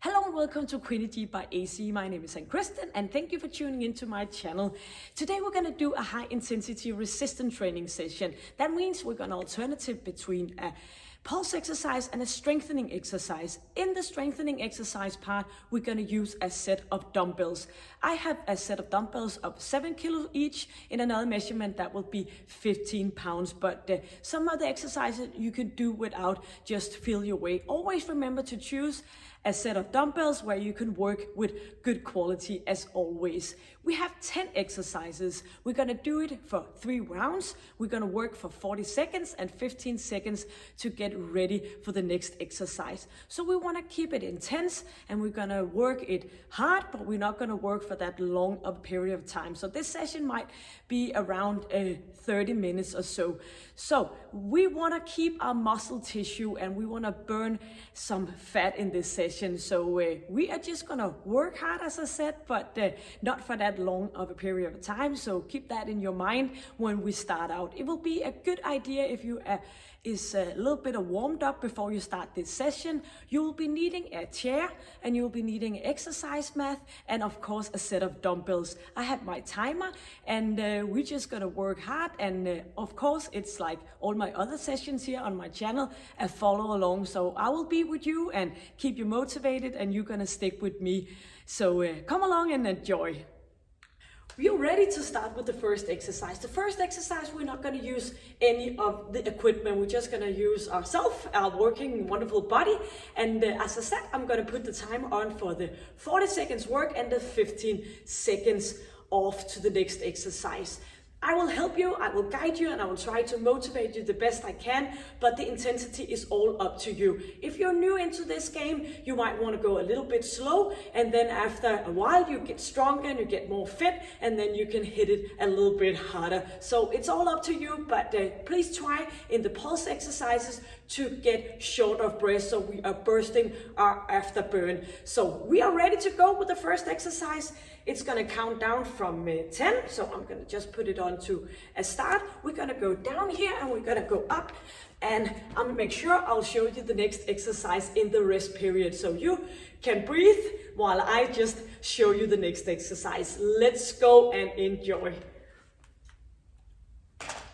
Hello and welcome to Quinity by AC. My name is Kristen and thank you for tuning into my channel. Today we're going to do a high intensity resistance training session. That means we're going to alternative between a pulse exercise and a strengthening exercise. In the strengthening exercise part, we're going to use a set of dumbbells. I have a set of dumbbells of 7 kilos each. In another measurement that will be 15 pounds, but some of the exercises you can do without, just feel your way. Always remember to choose a set of dumbbells where you can work with good quality as always. We have 10 exercises. We're gonna do it for 3 rounds. We're gonna work for 40 seconds and 15 seconds to get ready for the next exercise. So we wanna keep it intense and we're gonna work it hard, but we're not gonna work for that long of a period of time. So this session might be around 30 minutes or so. So we wanna keep our muscle tissue and we wanna burn some fat in this session. So we are just gonna work hard, as I said, but not for that long of a period of time. So keep that in your mind when we start out. It will be a good idea if you is a little bit of warmed up before you start this session. You will be needing a chair and you'll be needing an exercise mat and of course a set of dumbbells. I have my timer and we're just gonna work hard, and of course it's like all my other sessions here on my channel, follow along. So I will be with you and keep you motivated and you're gonna stick with me. So come along and enjoy. We are ready to start with the first exercise. The first exercise, we're not going to use any of the equipment. We're just going to use ourselves, our working wonderful body. And as I said, I'm going to put the timer on for the 40 seconds work and the 15 seconds off to the next exercise. I will help you, I will guide you, and I will try to motivate you the best I can, but the intensity is all up to you. If you're new into this game, you might want to go a little bit slow, and then after a while you get stronger and you get more fit, and then you can hit it a little bit harder. So it's all up to you, but please try in the pulse exercises to get short of breath so we are bursting our afterburn. So we are ready to go with the first exercise. It's gonna count down from 10, so I'm gonna just put it on to a start. We're gonna go down here and we're gonna go up, and I'm gonna make sure I'll show you the next exercise in the rest period so you can breathe while I just show you the next exercise. Let's go and enjoy.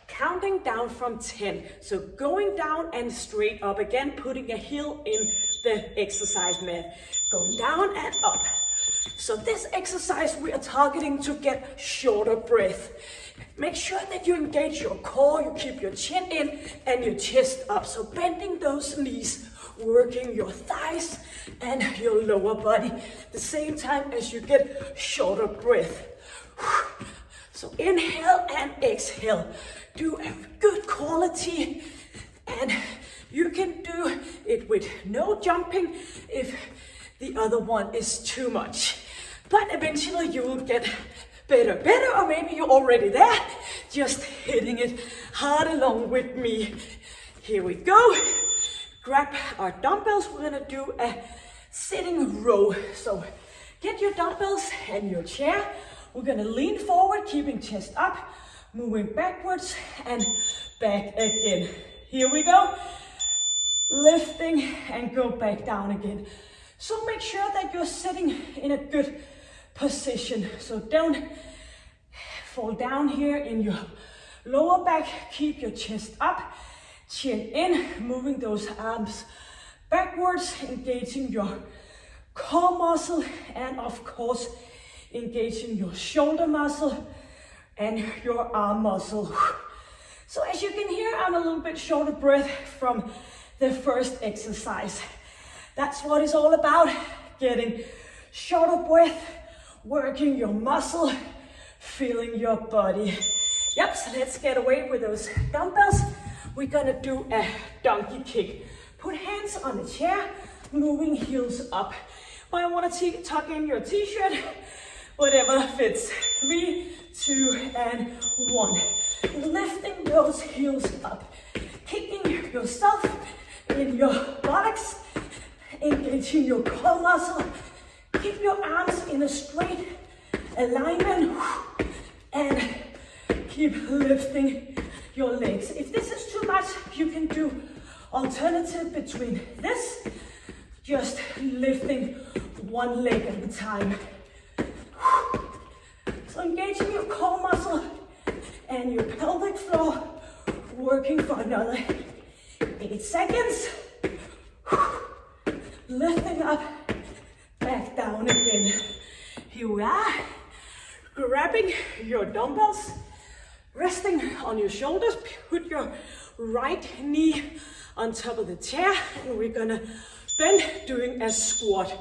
Counting down from 10, so going down and straight up again, putting a heel in the exercise mat, going down and up. So this exercise we are targeting to get shorter breath. Make sure that you engage your core, you keep your chin in and your chest up. So bending those knees, working your thighs and your lower body at the same time as you get shorter breath. So inhale and exhale. Do a good quality, and you can do it with no jumping if the other one is too much. But eventually you will get better, or maybe you're already there, just hitting it hard along with me. Here we go. Grab our dumbbells. We're gonna do a sitting row. So get your dumbbells and your chair. We're gonna lean forward, keeping chest up, moving backwards and back again. Here we go. Lifting and go back down again. So make sure that you're sitting in a good position. So don't fall down here in your lower back. Keep your chest up, chin in, moving those arms backwards, engaging your core muscle and of course engaging your shoulder muscle and your arm muscle. So as you can hear, I'm a little bit short of breath from the first exercise. That's what it's all about, getting short of breath, working your muscle, feeling your body. Yep, so let's get away with those dumbbells. We're gonna do a donkey kick. Put hands on the chair, moving heels up. Might wanna tuck in your t-shirt, whatever fits. 3, 2, and 1. Lifting those heels up, kicking yourself in your buttocks, engaging your core muscle. Keep your arms in a straight alignment and keep lifting your legs. If this is too much, you can do alternative between this Just lifting one leg at a time. So engaging your core muscle and your pelvic floor, working for another 8 seconds. Lifting up, back down again. Here we are. Grabbing your dumbbells, resting on your shoulders. Put your right knee on top of the chair, and we're gonna bend doing a squat.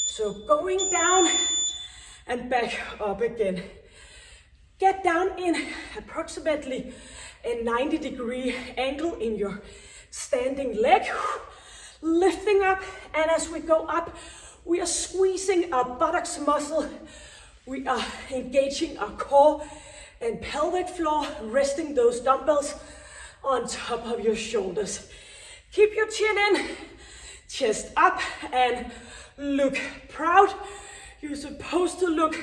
So going down and back up again. Get down in approximately a 90-degree angle in your standing leg. Lifting up, and as we go up, we are squeezing our buttocks muscle. We are engaging our core and pelvic floor, resting those dumbbells on top of your shoulders. Keep your chin in, chest up, and look proud. You're supposed to look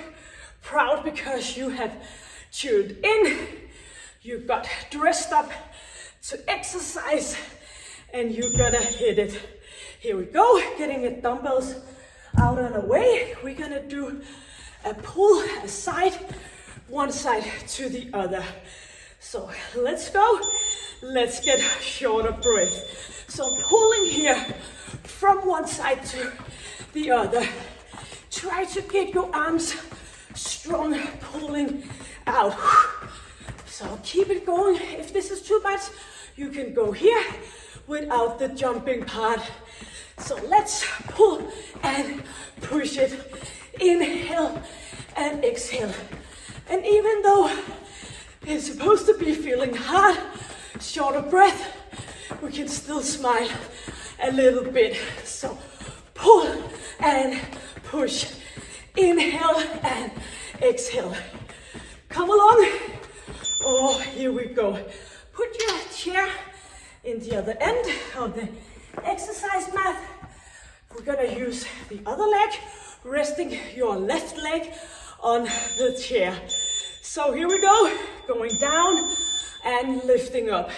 proud because you have tuned in, you got dressed up to exercise, and you're gonna hit it. Here we go, getting the dumbbells out and away. We're gonna do a pull aside, one side to the other. So let's go. Let's get short of breath. So pulling here from one side to the other. Try to get your arms strong, pulling out. So keep it going. If this is too much, you can go here without the jumping part. So let's pull and push it. Inhale and exhale. And even though it's supposed to be feeling hard, short of breath, we can still smile a little bit. So pull and push. Inhale and exhale. Come along. Oh, here we go. Put your chair in the other end of the exercise mat. We're gonna use the other leg, resting your left leg on the chair. So here we go, going down and lifting up.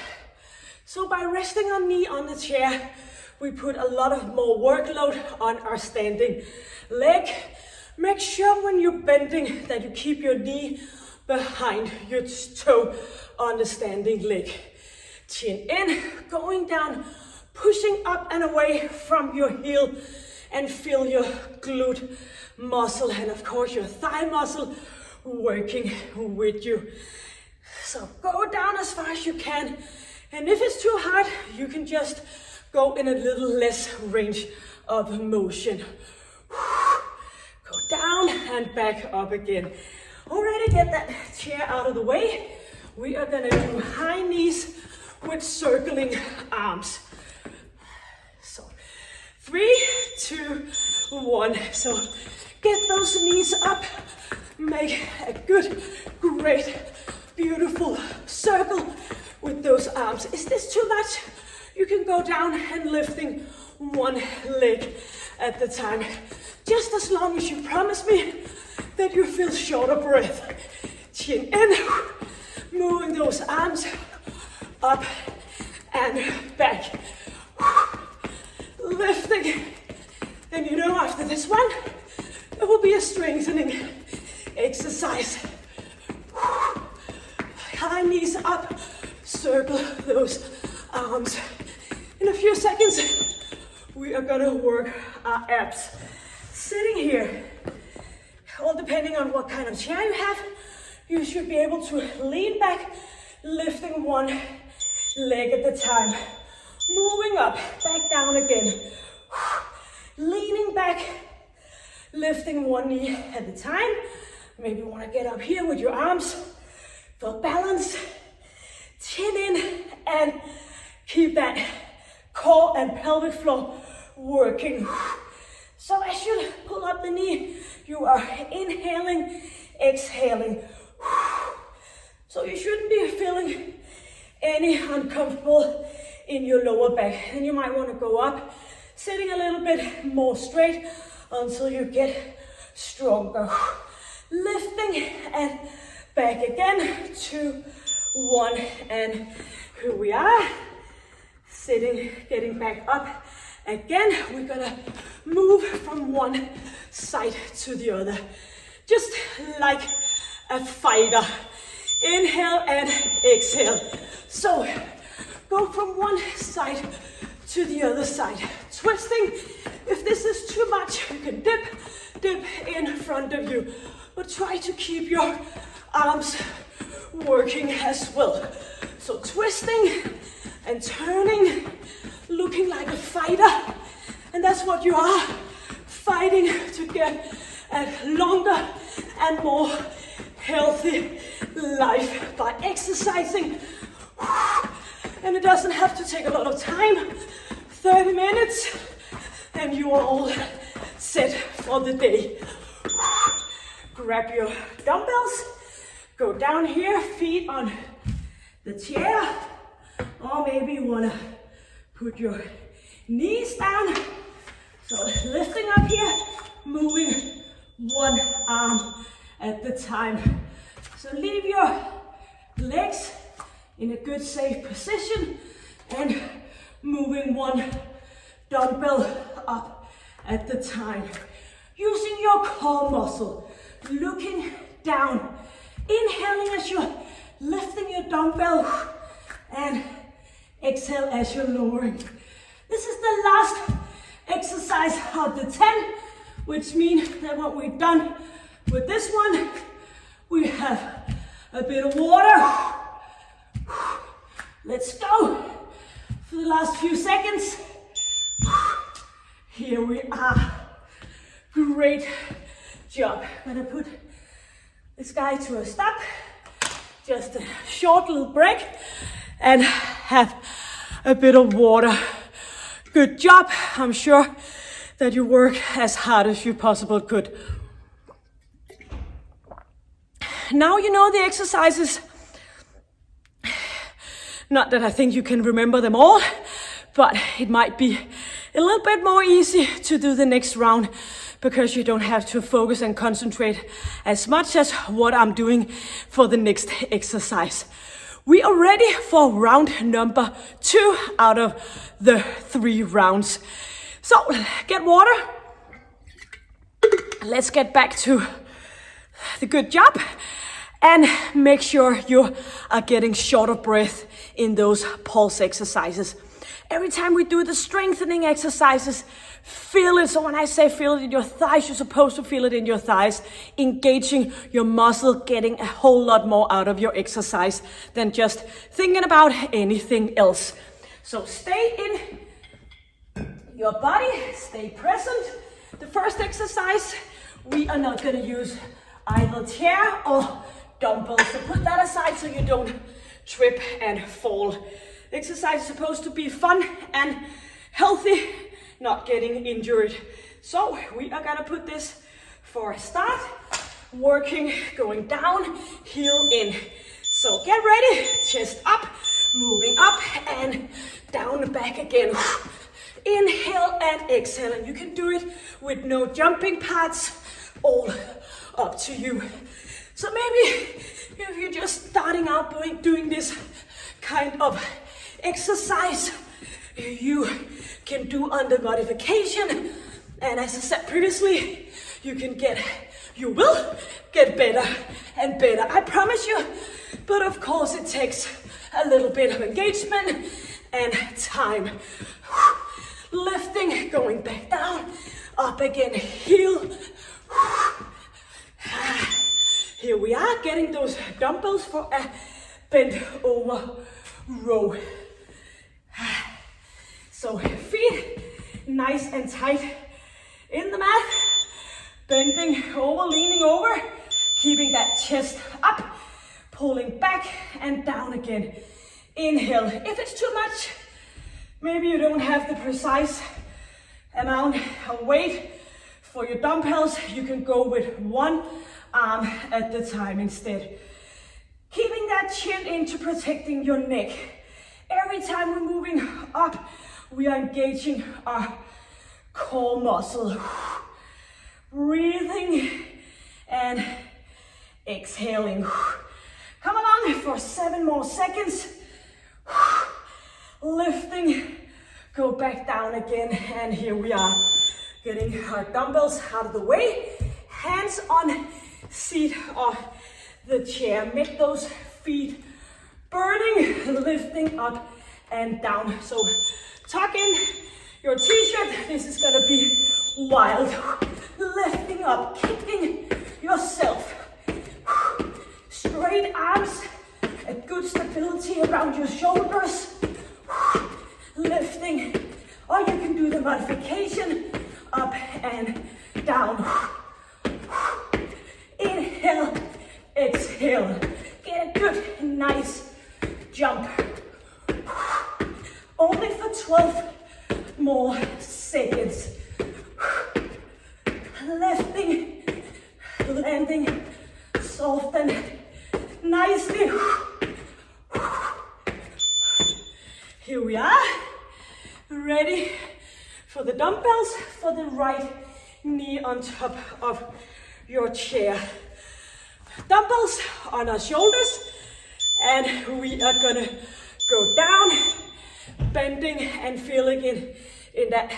So by resting our knee on the chair, we put a lot of more workload on our standing leg. Make sure when you're bending that you keep your knee behind your toe on the standing leg. Chin in, going down, pushing up and away from your heel, and feel your glute muscle and of course your thigh muscle working with you. So go down as far as you can, and if it's too hard, you can just go in a little less range of motion. Go down and back up again. Already get that chair out of the way. We are gonna do high knees with circling arms. So 3, 2, 1. So get those knees up. Make a good, great, beautiful circle with those arms. Is this too much? You can go down and lifting one leg at the time. Just as long as you promise me that you feel short of breath. Chin in, moving those arms up and back. Lifting. And you know, after this one, it will be a strengthening exercise. High knees up, circle those arms. In a few seconds, we are gonna work our abs. Sitting here, all depending on what kind of chair you have, you should be able to lean back, lifting one leg at a time. Moving up, back down again. Leaning back, lifting one knee at a time. Maybe you want to get up here with your arms for balance. Chin in and keep that core and pelvic floor working. So as you pull up the knee, you are inhaling, exhaling. So you shouldn't be feeling any uncomfortable in your lower back. And you might want to go up, sitting a little bit more straight until you get stronger. Lifting and back again. 2, 1, and here we are. Sitting, getting back up Again, we're gonna move from one side to the other, just like a fighter. Inhale and exhale. So go from one side to the other side, twisting. If this is too much, you can dip in front of you, but try to keep your arms working as well. So twisting and turning, looking like a fighter, and that's what you are, fighting to get a longer and more healthy life by exercising. And it doesn't have to take a lot of time, 30 minutes, and you are all set for the day. Grab your dumbbells, go down here, feet on the chair, or maybe you wanna put your knees down. So lifting up here, moving one arm at the time. So leave your legs in a good safe position and moving one dumbbell up at the time. Using your core muscle, looking down, inhaling as you're lifting your dumbbell and exhale as you're lowering. This is the last exercise of the 10, which means that what we've done with this one, we have a bit of water. Let's go for the last few seconds. Here we are. Great job. I'm gonna put this guy to a stop. Just a short little break and have a bit of water. Good job. I'm sure that you work as hard as you possibly could. Now you know the exercises. Not that I think you can remember them all, but it might be a little bit more easy to do the next round because you don't have to focus and concentrate as much as what I'm doing for the next exercise. We are ready for round number 2 out of the 3 rounds. So get water. Let's get back to the good job and make sure you are getting short of breath in those pulse exercises. Every time we do the strengthening exercises, feel it. So when I say feel it in your thighs, you're supposed to feel it in your thighs, engaging your muscle, getting a whole lot more out of your exercise than just thinking about anything else. So stay in your body, stay present. The first exercise, we are not gonna use either chair or dumbbells. So put that aside so you don't trip and fall. Exercise is supposed to be fun and healthy, not getting injured. So we are gonna put this for a start, working, going down, heel in. So get ready, chest up, moving up and down, back again. Inhale and exhale, and you can do it with no jumping pads, all up to you. So maybe if you're just starting out doing this kind of exercise, you can do under modification, and as I said previously, you will get better and better, I promise you. But of course it takes a little bit of engagement and time. Lifting, going back down, up again, heel. Here we are, getting those dumbbells for a bent over row. So feet nice and tight in the mat, bending over, leaning over, keeping that chest up, pulling back and down again. Inhale. If it's too much, maybe you don't have the precise amount of weight for your dumbbells, you can go with one arm at the time instead. Keeping that chin into protecting your neck. Every time we're moving up, we are engaging our core muscle. Breathing and exhaling. Come along for 7 more seconds. Lifting Go back down again, and here we are. Getting our dumbbells out of the way. Hands on seat of the chair. Make those feet burning, lifting up and down. So tuck in your t-shirt. This is gonna be wild. Lifting up, kicking yourself. Straight arms, a good stability around your shoulders. Lifting, or you can do the modification, up and down. Inhale, exhale. Get a good, nice jump. Only for 12 more seconds. Lifting, landing, soften nicely. Here we are, ready for the dumbbells, for the right knee on top of your chair. Dumbbells on our shoulders, and we are gonna go down, bending and feeling in that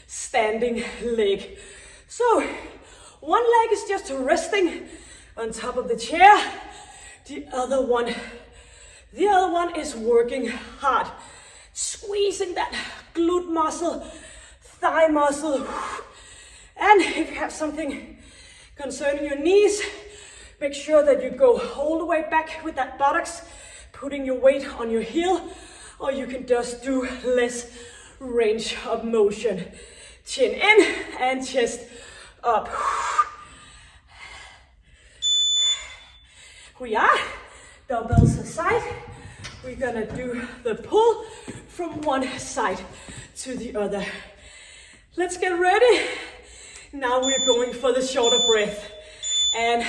standing leg. So one leg is just resting on top of the chair, the other one is working hard, squeezing that glute muscle, thigh muscle. And if you have something concerning your knees, make sure that you go all the way back with that buttocks, putting your weight on your heel, or you can just do less range of motion. Chin in and chest up. We are dumbbells aside. We're gonna do the pull from one side to the other. Let's get ready. Now we're going for the shoulder breath. And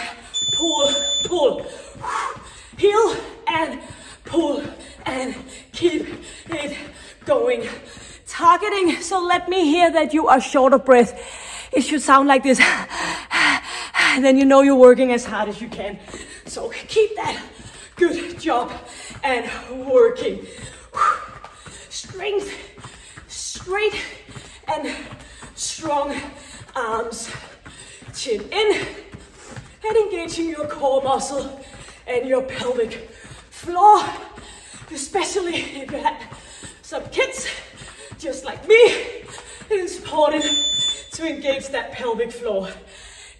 pull, pull. Heel and pull and keep it going. Targeting, so let me hear that you are shoulder breath. It should sound like this. And then you know you're working as hard as you can. So keep that. Good job. And working. Strength, straight and strong arms. Chin in and engaging your core muscle and your pelvic floor. Especially if you had some kids just like me, it is important to engage that pelvic floor.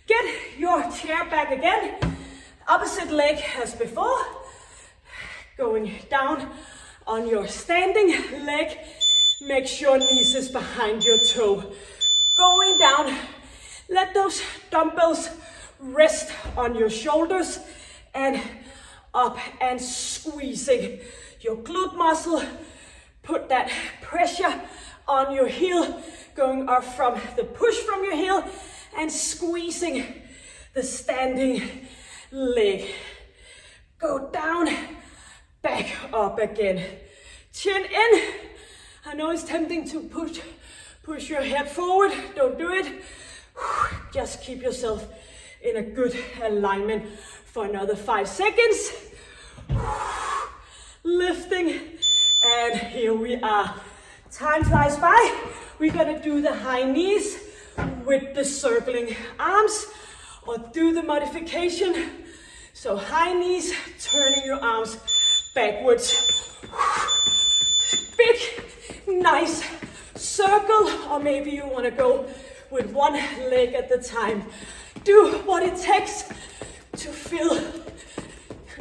Get your chair back again. Opposite leg as before. Going down on your standing leg. Make sure knees is behind your toe. Going down. Let those dumbbells rest on your shoulders and up and squeezing your glute muscle. Put that pressure on your heel, going up from the push from your heel and squeezing the standing leg. Go down, back up again. Chin in. I know it's tempting to push your head forward. Don't do it. Just keep yourself in a good alignment for another 5 seconds. Lifting, and here we are. Time flies by. We're gonna do the high knees with the circling arms, or do the modification. So high knees, turning your arms backwards. Big, nice circle, or maybe you wanna go with one leg at the time. Do what it takes to feel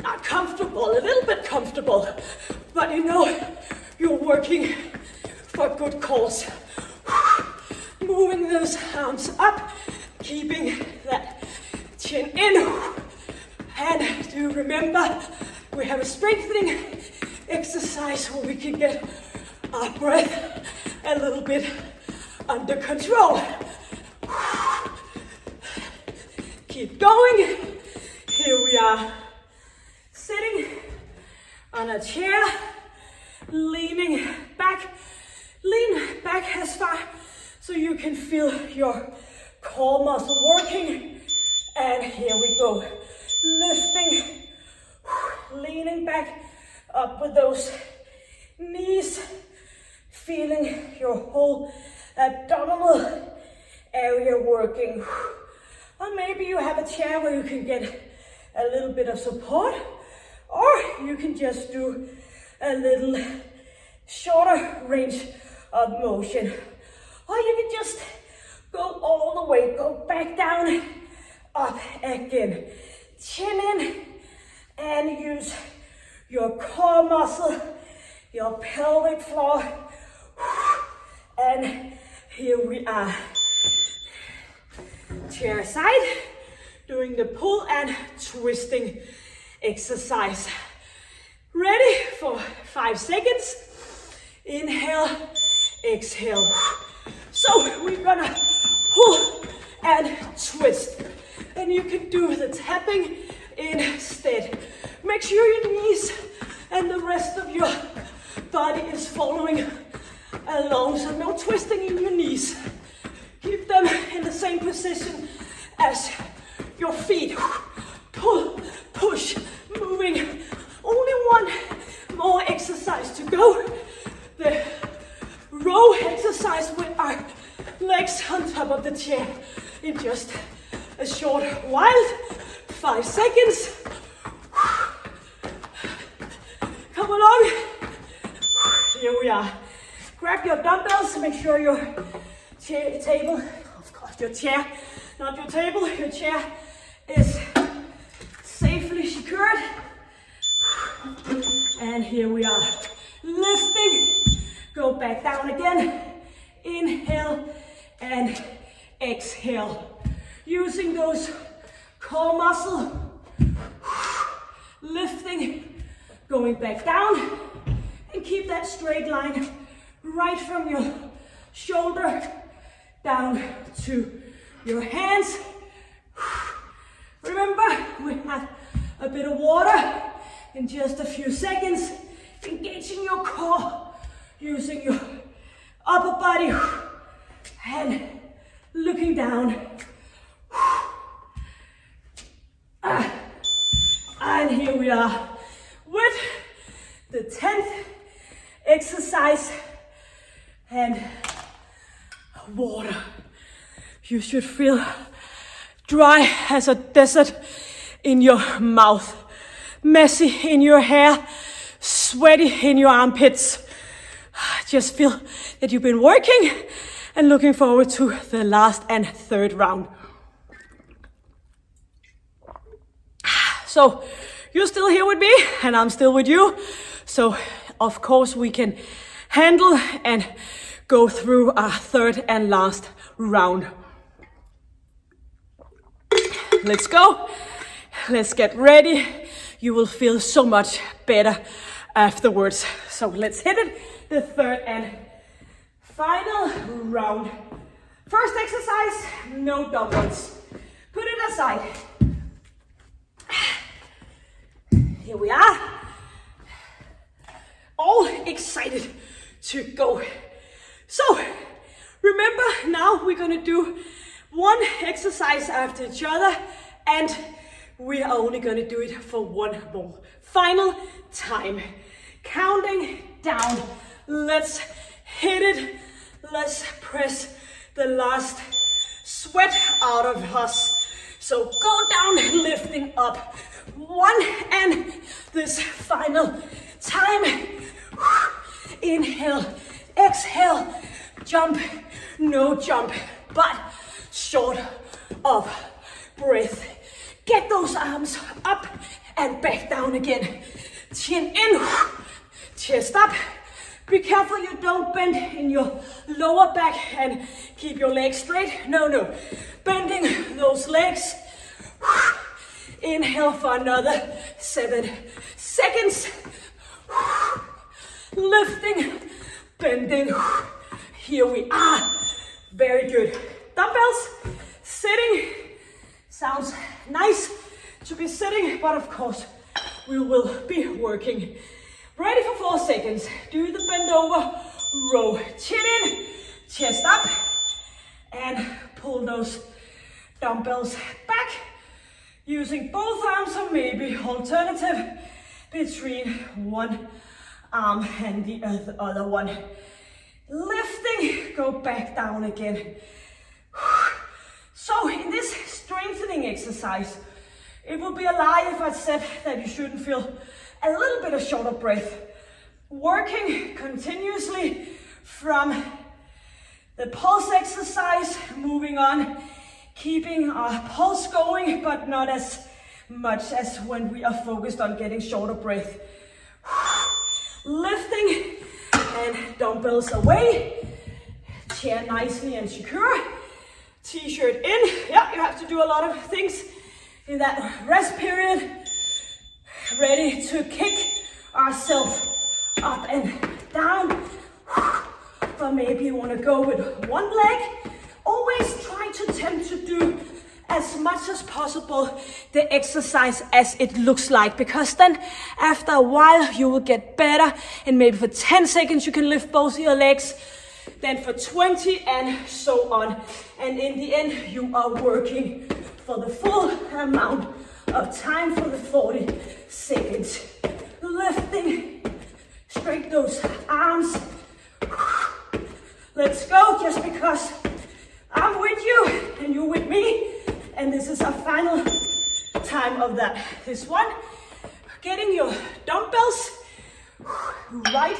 not comfortable, a little bit comfortable, but you know you're working for a good cause. Moving those arms up, keeping that chin in. And do remember, we have a strengthening exercise where we can get our breath a little bit under control. Keep going. Here we are, sitting on a chair, leaning back. Lean back as far so you can feel your core muscle working. And here we go. Lifting, leaning back up with those knees. feeling your whole abdominal area working. Or maybe you have a chair where you can get a little bit of support, or you can just do a little shorter range of motion. Or you can just go all the way, go back down, up again. Chin in and use your core muscle, your pelvic floor. And here we are. Chair side, doing the pull and twisting exercise. Ready for 5 seconds. Inhale, exhale. So we're gonna pull and twist. And you can do the tapping instead. Make sure your knees and the rest of your body is following along. So no twisting in your knees. Keep them in the same position as your feet. Pull, push, moving. Only one more exercise to go. The row exercise with our legs on top of the chair in just a short while. 5 seconds. Come along. Here we are. Grab your dumbbells. Make sure your table, of course your chair, not your table, your chair is safely secured. And here we are. Lifting. Go back down again. Inhale and exhale. Using those core muscle. Lifting. Going back down. And keep that straight line right from your shoulder down to your hands. Remember, we have a bit of water in just a few seconds. Engaging your core, using your upper body and looking down. And here we are with the 10th exercise and water. You should feel dry as a desert in your mouth, messy in your hair, sweaty in your armpits. Just feel that you've been working and looking forward to the last and third round. So you're still here with me and I'm still with you. So of course we can handle and go through our third and last round. Let's go. Let's get ready. You will feel so much better afterwards. So let's hit it. The third and final round. First exercise, no dumbbells. Put it aside. Here we are. All excited to go. So remember, now we're gonna do one exercise after each other, and we are only gonna do it for one more final time. Counting down. Let's hit it. Let's press the last sweat out of us. So go down, lifting up. 1, and this final time. Inhale, exhale, jump, no jump, but short of breath. Get those arms up and back down again. Chin in, chest up. Be careful you don't bend in your lower back and keep your legs straight. No. Bending those legs. Inhale for another 7 seconds. Lifting, bending. Here we are. Very good. Dumbbells, sitting. Sounds nice to be sitting, but of course we will be working. Ready for 4 seconds. Do the bend over row. Chin in, chest up, and pull those dumbbells back. Using both arms, or maybe alternative between one arm and the other one. Lifting, go back down again. So in this strengthening exercise, it would be a lie if I said that you shouldn't feel a little bit of short of breath. Working continuously from the pulse exercise, moving on, keeping our pulse going, but not as much as when we are focused on getting short of breath. Lifting and dumbbells away, chair nicely and secure, t-shirt in. Yeah, you have to do a lot of things in that rest period. Ready to kick ourselves up and down. But maybe you want to go with one leg. Always try to attempt to do as much as possible the exercise as it looks like, because then after a while you will get better, and maybe for 10 seconds you can lift both your legs, then for 20 and so on, and in the end you are working for the full amount of time for the 40 seconds. Lifting, straight those arms. Let's go, just because I'm with you and you're with me. And this is our final time of that. This one, getting your dumbbells, right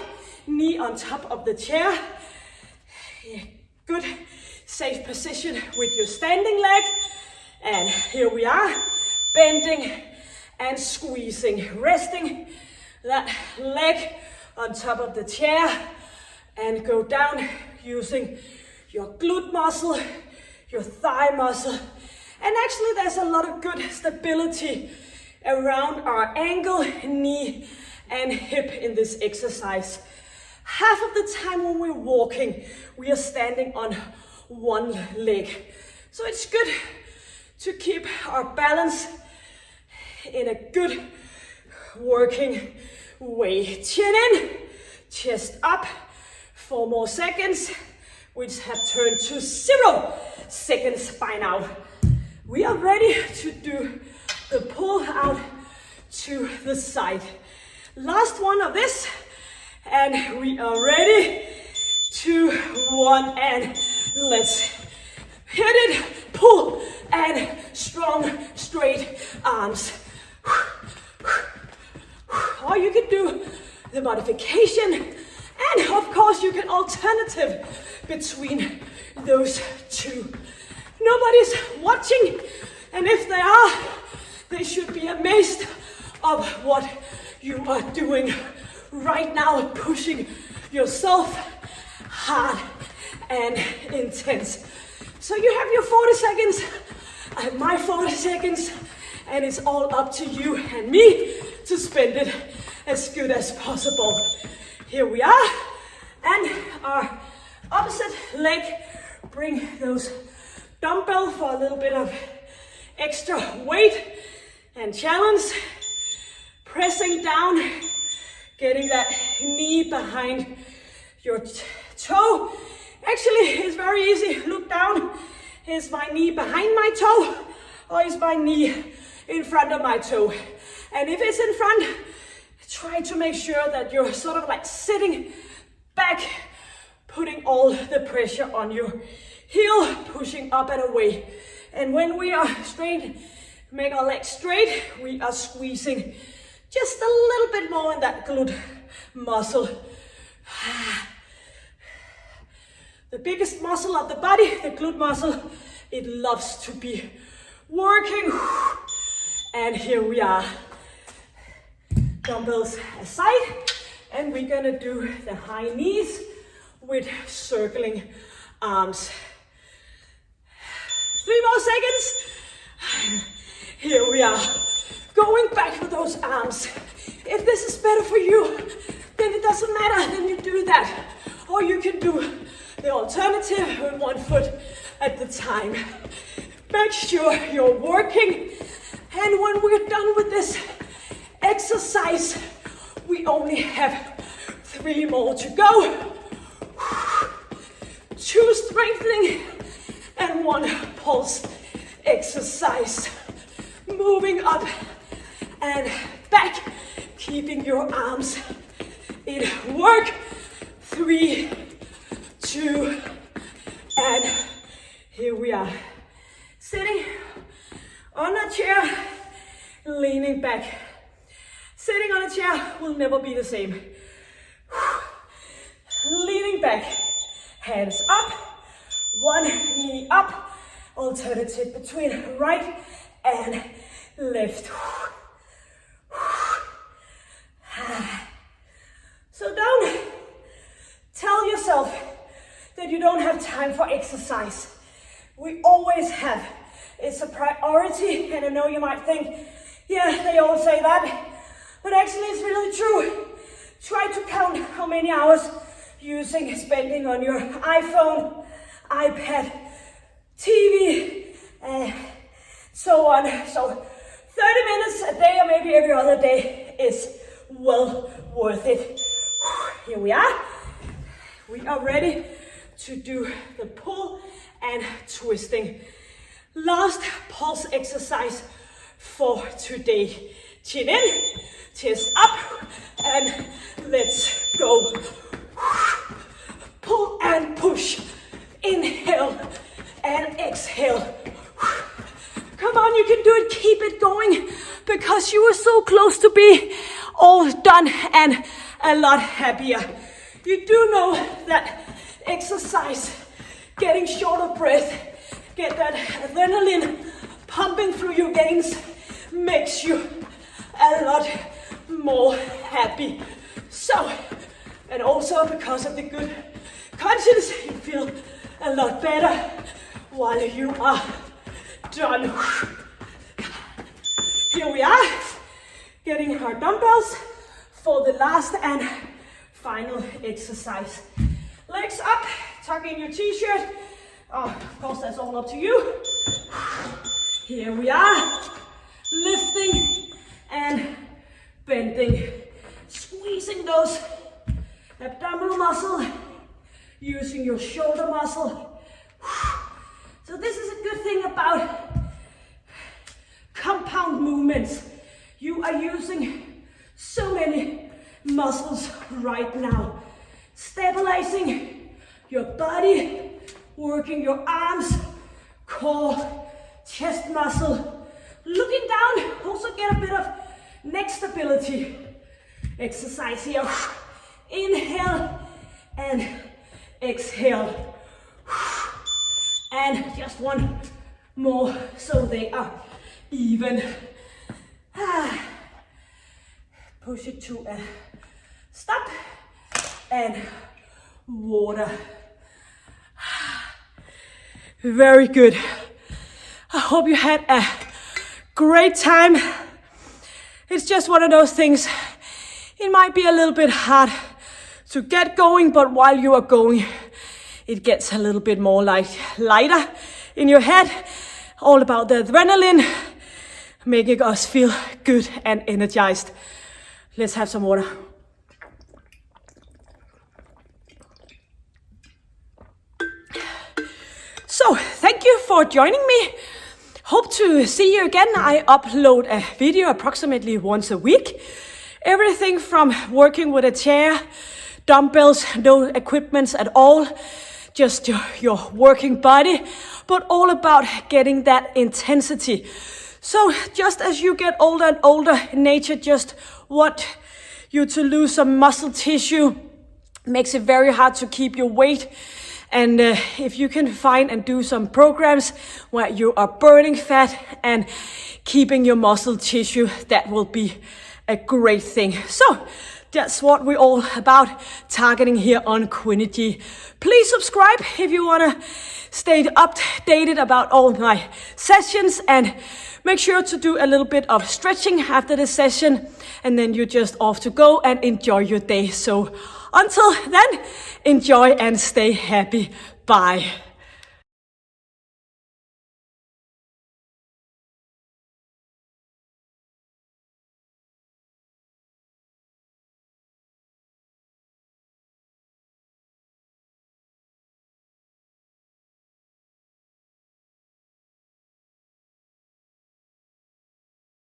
knee on top of the chair. Good, safe position with your standing leg. And here we are, bending and squeezing, resting that leg on top of the chair and go down using your glute muscle, your thigh muscle. And actually there's a lot of good stability around our ankle, knee and hip in this exercise. Half of the time when we're walking, we are standing on one leg. So it's good to keep our balance in a good working way. Chin in, chest up, 4 more seconds, which have turned to 0 seconds by now. We are ready to do the pull out to the side. Last one of this, and we are ready. 2, 1, and let's hit it. Pull and strong, straight arms. Or you can do the modification, and of course you can alternative between those two. Nobody's watching, and if they are, they should be amazed of what you are doing right now, pushing yourself hard and intense. So you have your 40 seconds, I have my 40 seconds, and it's all up to you and me to spend it as good as possible. Here we are, and our opposite leg, bring those dumbbell for a little bit of extra weight and challenge. Pressing down, getting that knee behind your toe. Actually, it's very easy. Look down. Is my knee behind my toe, or is my knee in front of my toe? And if it's in front, try to make sure that you're sort of like sitting back, putting all the pressure on your heel, pushing up and away. And when we are straight, make our legs straight, we are squeezing just a little bit more in that glute muscle. The biggest muscle of the body, the glute muscle, it loves to be working. And here we are. Dumbbells aside, and we're gonna do the high knees with circling arms. 3 more seconds. Here we are. Going back to those arms. If this is better for you, then it doesn't matter, then you do that. Or you can do the alternative with 1 foot at the time. Make sure you're working. And when we're done with this exercise, we only have 3 more to go. 2 strengthening and 1 pulse exercise. Moving up and back, keeping your arms in work. 3, 2, and here we are. Sitting on a chair, leaning back. Sitting on a chair will never be the same. Leaning back, hands up, one knee up, alternative between right and left. So don't tell yourself that you don't have time for exercise. We always have. It's a priority, and I know you might think, yeah, they all say that, but actually it's really true. Try to count how many hours spending on your iPhone, iPad, TV, so on. So 30 minutes a day or maybe every other day is well worth it. Here we are. We are ready to do the pull and twisting. Last pulse exercise for today. Chin in, chest up, and let's go. Pull and push. Inhale and exhale. Come on, you can do it. Keep it going because you are so close to be all done and a lot happier. You do know that exercise, getting short of breath, get that adrenaline pumping through your veins, makes you a lot more happy. So, and also because of the good conscience, you feel a lot better while you are done. Here we are, getting our dumbbells for the last and final exercise. Legs up, tuck in your t-shirt. Oh, of course, that's all up to you. Here we are, lifting and bending, squeezing those abdominal muscle, using your shoulder muscle. So this is a good thing about compound movements. You are using so many muscles right now. Stabilizing your body, working your arms, core, chest muscle. Looking down, also get a bit of neck stability. Exercise here. Inhale and exhale. And just one more so they are even. Push it to a stop and water. Very good. I hope you had a great time. It's just one of those things. It might be a little bit hard to get going, but while you are going, it gets a little bit more lighter in your head. All about the adrenaline, making us feel good and energized. Let's have some water. So, thank you for joining me. Hope to see you again. I upload a video approximately once a week. Everything from working with a chair, dumbbells, no equipment at all, just your working body, but all about getting that intensity. So just as you get older and older, nature just wants you to lose some muscle tissue, makes it very hard to keep your weight. And if you can find and do some programs where you are burning fat and keeping your muscle tissue, that will be a great thing. So that's what we're all about targeting here on Quinergy. Please subscribe if you want to stay updated about all my sessions, and make sure to do a little bit of stretching after the session, and then you're just off to go and enjoy your day. So until then, enjoy and stay happy. Bye.